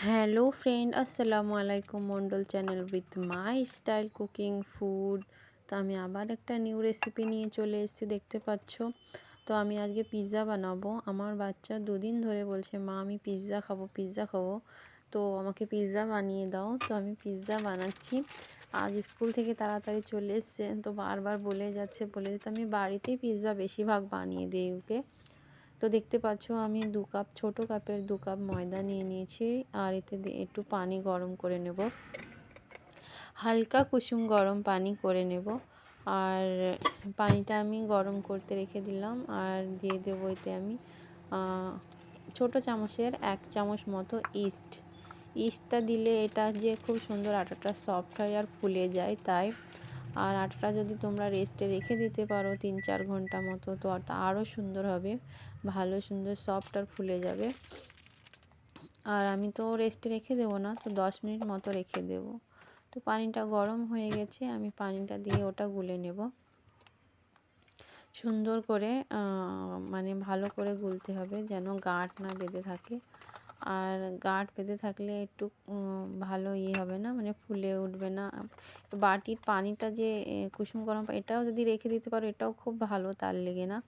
Hello friend, আসসালামু আলাইকুম। Mondal channel with my style cooking food. তো আমি আবার একটা নিউ রেসিপি নিয়ে চলে এসেছি, দেখতে পাচ্ছ। তো আমি আজকে পিৎজা বানাবো। আমার বাচ্চা দুদিন ধরে বলছে, মা আমি পিৎজা খাবো, পিৎজা খাবো। তো আমাকে পিৎজা বানিয়ে দাও। তো আমি পিৎজা বানাচ্ছি। আজ স্কুল থেকে তাড়াতাড়ি চলে এসছে, তো বারবার বলে যাচ্ছে, তো আমি বাড়িতেই পিৎজা বেশিরভাগ বানিয়ে দিই ওকে। তো দেখতে পাচ্ছ আমি 2 কাপ, ছোট কাপের 2 কাপ ময়দা নিয়ে নিয়েছি। আর এতে একটু পানি গরম করে নেব, হালকা কুসুম গরম পানি করে নেব। আর পানিটা আমি গরম করতে রেখে দিলাম। আর দিয়ে দেবো এতে আমি ছোট চামচের 1 চামচ মতো ইস্টটা দিলে এটা যে খুব সুন্দর আটাটা সফট হয় আর ফুলে যায়, তাই। আর আটাটা যদি তোমরা রেস্টে রেখে দিতে পারো 3-4 ঘন্টা মতো, তো আটা আরও সুন্দর হবে, ভালো সুন্দর সফট আর ফুলে যাবে। আর আমি তো রেস্টে রেখে দেবো না, তো 10 মিনিট মতো রেখে দেবো। তো পানিটা গরম হয়ে গেছে, আমি পানিটা দিয়ে ওটা গুলে নেব সুন্দর করে। মানে ভালো করে গুলতে হবে যেন গাঁট না বেঁধে থাকে। আর গাঁট বেঁধে থাকলে একটু ভালো হবে না, মানে ফুলে উঠবে না। বাটির পানিটা যে কুসুম গরম, এটাও যদি রেখে দিতে পারো এটাও খুব ভালো, তার লেগে না।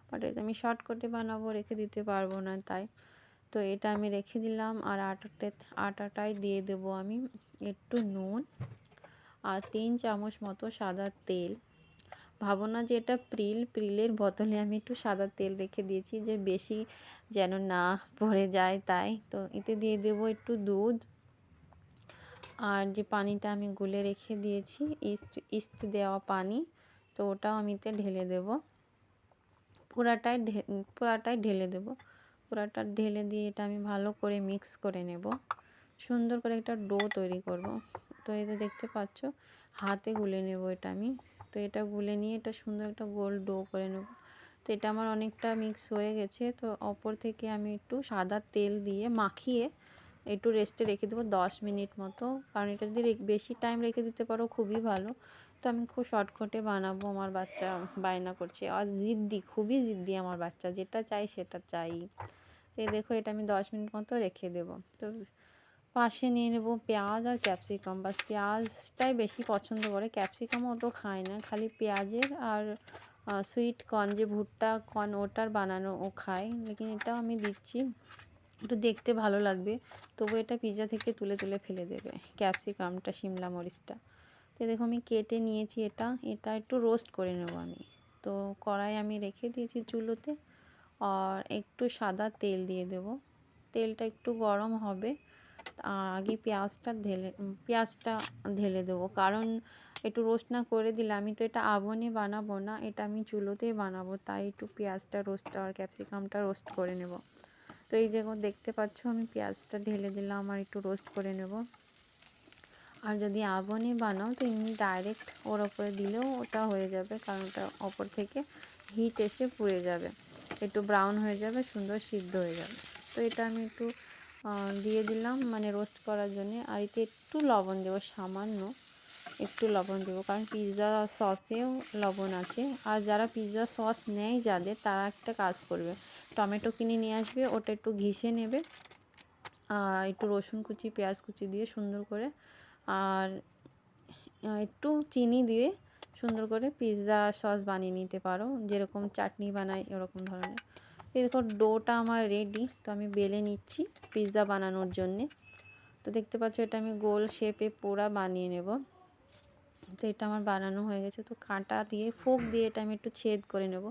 বাট এটা আমি শর্টকাটে বানাবো, রেখে দিতে পারবো না, তাই। তো এটা আমি রেখে দিলাম। আর আটাটায় দিয়ে দেবো আমি একটু নুন আর 3 চামচ মতো সাদা তেল। ভাবো না যে এটা প্রিলের বোতলে আমি একটু সাদা তেল রেখে দিয়েছি, যে বেশি যেন না পড়ে যায়, তাই। তো এতে দিয়ে দেবো একটু দুধ। আর যে পানিটা আমি গুলে রেখে দিয়েছি, ইস্ট দেওয়া পানি, তো ওটাও আমি এতে ঢেলে দেব। পুরাটাই ঢেলে দেব। পুরাটা ঢেলে দিয়ে এটা আমি ভালো করে মিক্স করে নেব, সুন্দর করে একটা ডো তৈরি করব। তো এতে দেখতে পাচ্ছ হাতে গুলে নেব এটা আমি। তো এটা গুলে নিয়ে এটা সুন্দর একটা গোল ডো করে নেব। তো এটা আমার অনেকটা মিক্স হয়ে গেছে। তো অপর থেকে আমি একটু সাদা তেল দিয়ে মাখিয়ে একটু রেস্টে রেখে দেবো 10 মিনিট মতো। কারণ এটা যদি বেশি টাইম রেখে দিতে পারো খুবই ভালো। তো আমি খুব শর্টকাটে বানাবো, আমার বাচ্চা বায়না করছে। আর খুবই জিদ্দি আমার বাচ্চা, যেটা চাই সেটা চাই। তো দেখো এটা আমি 10 মিনিট মতো রেখে দেবো। তো পাশে নিয়ে নেব পেঁয়াজ আর ক্যাপসিকাম। বাস পেঁয়াজটাই বেশি পছন্দ করে, ক্যাপসিকামও অত খায় না, খালি পেঁয়াজের আর সুইট কর্ন, যে ভুট্টা কর্ন ওটার বানানো ও খায়। লেকিন এটাও আমি দিচ্ছি, একটু দেখতে ভালো লাগবে। তবু এটা পিৎজা থেকে তুলে তুলে ফেলে দেবে ক্যাপসিকামটা, শিমলা মরিচটা। তো দেখো আমি কেটে নিয়েছি। এটা একটু রোস্ট করে নেব আমি। তো কড়াই আমি রেখে দিয়েছি চুলোতে। আর একটু সাদা তেল দিয়ে দেব। তেলটা একটু গরম হবে, আগে পেঁয়াজটা ঢেলে দেবো। কারণ একটু রোস্ট না করে দিলে, আমি তো এটা আগুনে বানাবো না, এটা আমি চুলোতেই বানাবো, তাই একটু পেঁয়াজটা রোস্ট আর ক্যাপসিকামটা রোস্ট করে নেব। তো এই যে দেখতে পাচ্ছ আমি পেঁয়াজটা ঢেলে দিলাম আর একটু রোস্ট করে নেব। আর যদি আগুনে বানাও তো এমনি ডাইরেক্ট ওর ওপরে দিলেও ওটা হয়ে যাবে, কারণ ওটা ওপর থেকে হিট এসে পুড়ে যাবে, একটু ব্রাউন হয়ে যাবে, সুন্দর সিদ্ধ হয়ে যাবে। তো এটা আমি একটু দিয়ে দিলাম, মানে রোস্ট করার জন্য। আর এতে একটু লবণ দেবো, সামান্য একটু লবণ দেবো, কারণ পিৎজা সসেও লবণ আছে। আর যারা পিৎজা সস নেয় যাদের, তারা একটা কাজ করবে, টমেটো কিনে নিয়ে আসবে, ওটা একটু ঘিষে নেবে। আর একটু রসুন কুচি, পেঁয়াজ কুচি দিয়ে সুন্দর করে, আর একটু চিনি দিয়ে সুন্দর করে পিৎজা সস বানিয়ে নিতে পারো, যেরকম চাটনি বানাই ওরকম ধরনের। এরকম ডোটা আমার রেডি। তো আমি বেলে নিচ্ছি পিৎজা বানানোর জন্যে। তো দেখতে পাচ্ছ এটা আমি গোল শেপে পুরা বানিয়ে নেব। তো এটা আমার বানানো হয়ে গেছে। তো কাঁটা দিয়ে, ফোক দিয়ে এটা আমি একটু ছেদ করে নেব,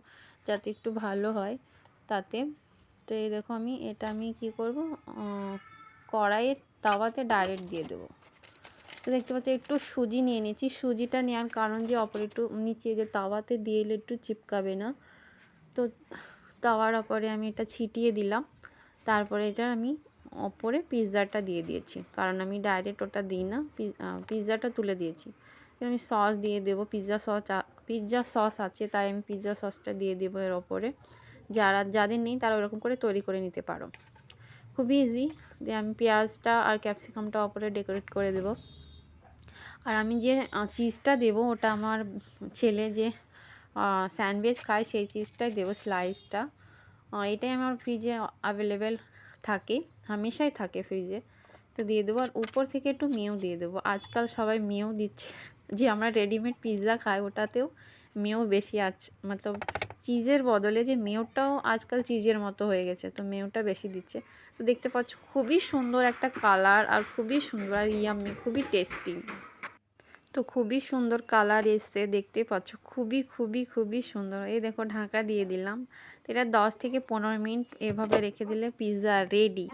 যাতে একটু ভালো হয় তাতে। তো এই দেখো এটা আমি কি করব, কড়াইয়ে তাওয়াতে ডাইরেক্ট দিয়ে দেবো। তো দেখতে পাচ্ছি একটু সুজি নিয়ে নিয়েছি। সুজিটা নেওয়ার কারণ যে অপর একটু নিচে যে তাওয়াতে দিয়ে এলে একটু চিপকাবে না। তো তাওয়ার ওপরে আমি এটা ছিটিয়ে দিলাম। তারপরে এটা আমি ওপরে পিৎজাটা দিয়ে দিয়েছি, কারণ আমি ডাইরেক্ট ওটা দিই না, পিৎজাটা তুলে দিয়েছি। আমি সস দিয়ে দেবো, পিৎজা সস আছে, তাই আমি পিৎজা সসটা দিয়ে দেবো এর ওপরে। যাদের নেই তারা ওরকম করে তৈরি করে নিতে পারো, খুবই ইজি। দিয়ে আমি পেঁয়াজটা আর ক্যাপসিকামটা ওপরে ডেকোরেট করে দেবো। আর আমি যে চিজটা দেবো, ওটা আমার ছেলে যে স্যান্ডউইচ খায় সেই চিজটাই দেবো, স্লাইসটা। এটাই আমার ফ্রিজে অ্যাভেলেবেল থাকে, হামেশাই থাকে ফ্রিজে। তো তো দিয়ে দেবো, আর উপর থেকে একটু মেও দিয়ে দেবো। আজকাল সবাই মেও দিচ্ছে, যে আমরা রেডিমেড পিৎজা খাই ওটাতেও মেও বেশি আছে, মতলব চিজের বদলে যে মেওটাও আজকাল চিজের মতো হয়ে গেছে, তো মেওটা বেশি দিচ্ছে। তো দেখতে পাচ্ছ খুবই সুন্দর একটা কালার, আর খুবই সুন্দর আর ইয়াম্মি, খুবই টেস্টি। তো খুবই সুন্দর কালার এসছে, দেখতে পাচ্ছ খুবই খুবই খুবই সুন্দর। এই দেখো ঢাকা দিয়ে দিলাম। এটা 10 থেকে 15 মিনিট এভাবে রেখে দিলে পিৎজা রেডি।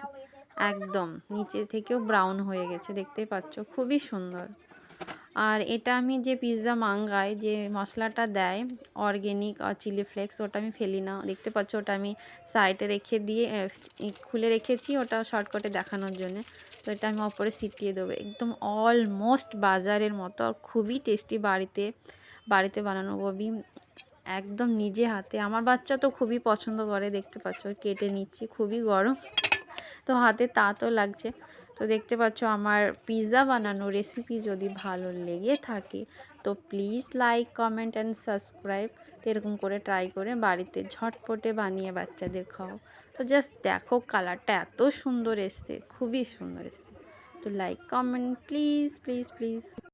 একদম নিচে থেকেও ব্রাউন হয়ে গেছে, দেখতেই পাচ্ছ খুবই সুন্দর। আর এটা আমি যে পিৎজা মাঙ্গাই যে মশলাটা দেয় অর্গ্যানিক আর চিলি ফ্লেক্স, ওটা আমি ফেলি না, দেখতে পাচ্ছ ওটা আমি সাইডে রেখে দিয়ে খুলে রেখেছি ওটা শর্টকাটে দেখানোর জন্য। তো এটা আমি ওপরে ছিটিয়ে দেবো, একদম অলমোস্ট বাজারের মতো, আর খুবই টেস্টি। বাড়িতে বানানো খুবই একদম নিজে হাতে। আমার বাচ্চা তো খুবই পছন্দ করে, দেখতে পাচ্ছ কেটে নিচ্ছি, খুবই গরম তো হাতে তাতও লাগছে। তো দেখতে পাচ্ছ আমার পিৎজা বানানো রেসিপি যদি ভালো লেগে থাকে তো please like comment and subscribe. তো এরকম করে ট্রাই করে বাড়িতে ঝটপটে বানিয়ে বাচ্চাদের খাও। তো জাস্ট দেখো কালারটা এত সুন্দর এসছে, খুবই সুন্দর এসছে। তো like comment please please please.